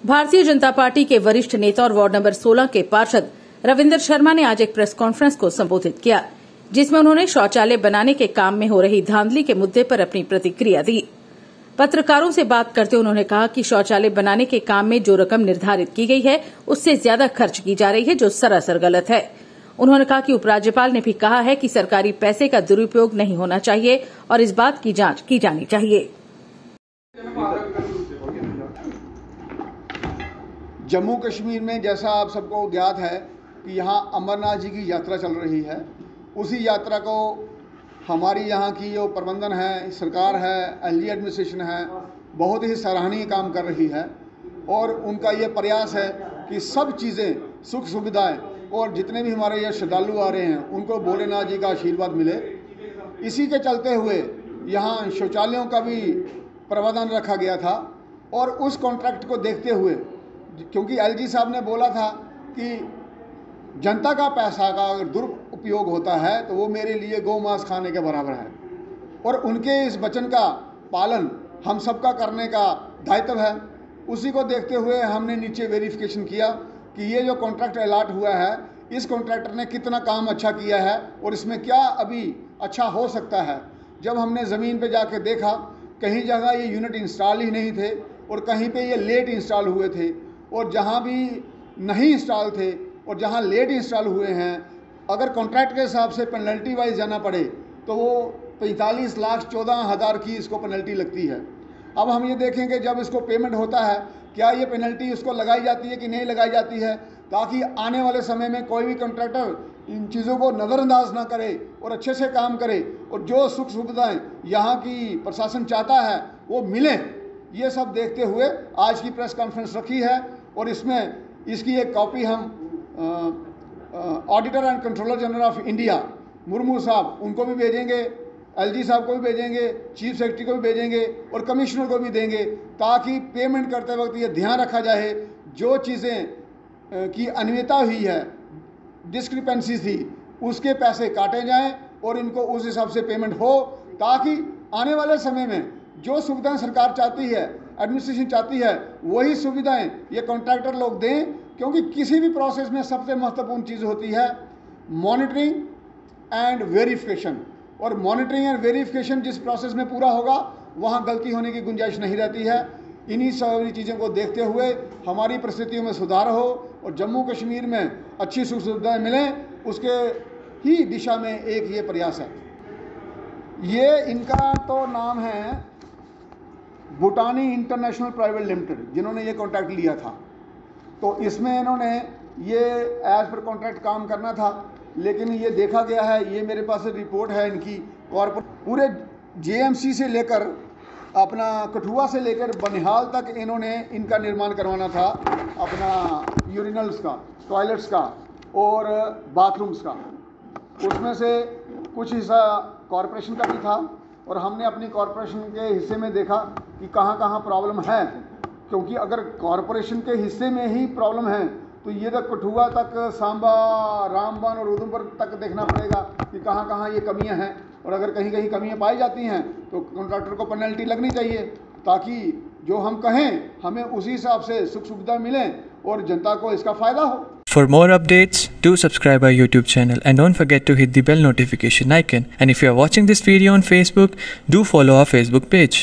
Bharatiya Janata party के वरिष्ठ नेता और वार्ड नंबर 16 के पार्षद रविंद्र शर्मा ने आज एक प्रेस कॉन्फ्रेंस को संबोधित किया, जिसमें उन्होंने शौचालय बनाने के काम में हो रही धांधली के मुद्दे पर अपनी प्रतिक्रिया दी। पत्रकारों से बात करते हुए उन्होंने कहा कि शौचालय बनाने के काम में जो रकम निर्धारित की गई है उससे ज्यादा खर्च की जा रही है, जो सरासर गलत है। उन्होंने कहा कि उपराज्यपाल ने भी कहा है कि सरकारी पैसे का दुरुपयोग नहीं होना चाहिए और इस बात की जांच की जानी चाहिए। जम्मू कश्मीर में जैसा आप सबको ज्ञात है कि यहाँ अमरनाथ जी की यात्रा चल रही है। उसी यात्रा को हमारी यहाँ की जो प्रबंधन है, सरकार है, एलजी एडमिनिस्ट्रेशन है, बहुत ही सराहनीय काम कर रही है और उनका ये प्रयास है कि सब चीज़ें, सुख सुविधाएं और जितने भी हमारे ये श्रद्धालु आ रहे हैं उनको भोलेनाथ जी का आशीर्वाद मिले। इसी के चलते हुए यहाँ शौचालयों का भी प्रावधान रखा गया था और उस कॉन्ट्रैक्ट को देखते हुए, क्योंकि एलजी साहब ने बोला था कि जनता का पैसा का अगर दुरुपयोग होता है तो वो मेरे लिए गौ मांस खाने के बराबर है और उनके इस वचन का पालन हम सबका करने का दायित्व है। उसी को देखते हुए हमने नीचे वेरिफिकेशन किया कि ये जो कॉन्ट्रैक्ट अलॉट हुआ है, इस कॉन्ट्रैक्टर ने कितना काम अच्छा किया है और इसमें क्या अभी अच्छा हो सकता है। जब हमने ज़मीन पे जाके देखा, कहीं जगह ये यूनिट इंस्टॉल ही नहीं थे और कहीं पे ये लेट इंस्टॉल हुए थे और जहाँ भी नहीं इंस्टॉल थे और जहाँ लेट इंस्टॉल हुए हैं, अगर कॉन्ट्रैक्ट के हिसाब से पेनल्टी वाइज जाना पड़े तो वो 45,14,000 की इसको पेनल्टी लगती है। अब हम ये देखेंगे जब इसको पेमेंट होता है, क्या ये पेनल्टी उसको लगाई जाती है कि नहीं लगाई जाती है, ताकि आने वाले समय में कोई भी कॉन्ट्रैक्टर इन चीज़ों को नज़रअंदाज ना करे और अच्छे से काम करे और जो सुख सुविधाएँ यहाँ की प्रशासन चाहता है वो मिले। ये सब देखते हुए आज की प्रेस कॉन्फ्रेंस रखी है और इसमें इसकी एक कॉपी हम auditor and controller general of India Murmu साहब उनको भी भेजेंगे, एलजी साहब को भी भेजेंगे, चीफ सेक्रेटरी को भी भेजेंगे और कमिश्नर को भी देंगे, ताकि पेमेंट करते वक्त ये ध्यान रखा जाए जो चीज़ें की अनियमितता हुई है, डिस्क्रिपेंसी थी, उसके पैसे काटे जाएं और इनको उस हिसाब से पेमेंट हो, ताकि आने वाले समय में जो सुविधाएं सरकार चाहती है, एडमिनिस्ट्रेशन चाहती है, वही सुविधाएं ये कॉन्ट्रैक्टर लोग दें। क्योंकि किसी भी प्रोसेस में सबसे महत्वपूर्ण चीज़ होती है मॉनिटरिंग एंड वेरिफिकेशन, और मॉनिटरिंग एंड वेरिफिकेशन जिस प्रोसेस में पूरा होगा वहाँ गलती होने की गुंजाइश नहीं रहती है। इन्हीं सारी चीज़ों को देखते हुए हमारी परिस्थितियों में सुधार हो और जम्मू कश्मीर में अच्छी सुख सुविधाएँ मिलें, उसके ही दिशा में एक ये प्रयास है। ये इनका तो नाम है भूटानी इंटरनेशनल प्राइवेट लिमिटेड, जिन्होंने ये कॉन्ट्रैक्ट लिया था। तो इसमें इन्होंने ये एज पर कॉन्ट्रैक्ट काम करना था, लेकिन ये देखा गया है, ये मेरे पास रिपोर्ट है इनकी, कॉर्पोरेट पूरे जेएमसी से लेकर अपना कठुआ से लेकर बनिहाल तक इन्होंने इनका निर्माण करवाना था, अपना यूरिनल्स का, टॉयलेट्स का और बाथरूम्स का। उसमें से कुछ हिस्सा कॉरपोरेशन का भी था और हमने अपनी कॉरपोरेशन के हिस्से में देखा कि कहाँ कहाँ प्रॉब्लम है, क्योंकि अगर कॉरपोरेशन के हिस्से में ही प्रॉब्लम है तो ये तक कठुआ तक, सांबा, रामबन और उधमपुर तक देखना पड़ेगा कि कहाँ कहाँ ये कमियां हैं, और अगर कहीं कहीं कमियां पाई जाती हैं तो कॉन्ट्रैक्टर को पेनल्टी लगनी चाहिए, ताकि जो हम कहें हमें उसी हिसाब से सुख सुविधा मिलें और जनता को इसका फ़ायदा हो। For more updates, do subscribe our YouTube channel and don't forget to hit the bell notification icon. And if you are watching this video on Facebook, do follow our Facebook page.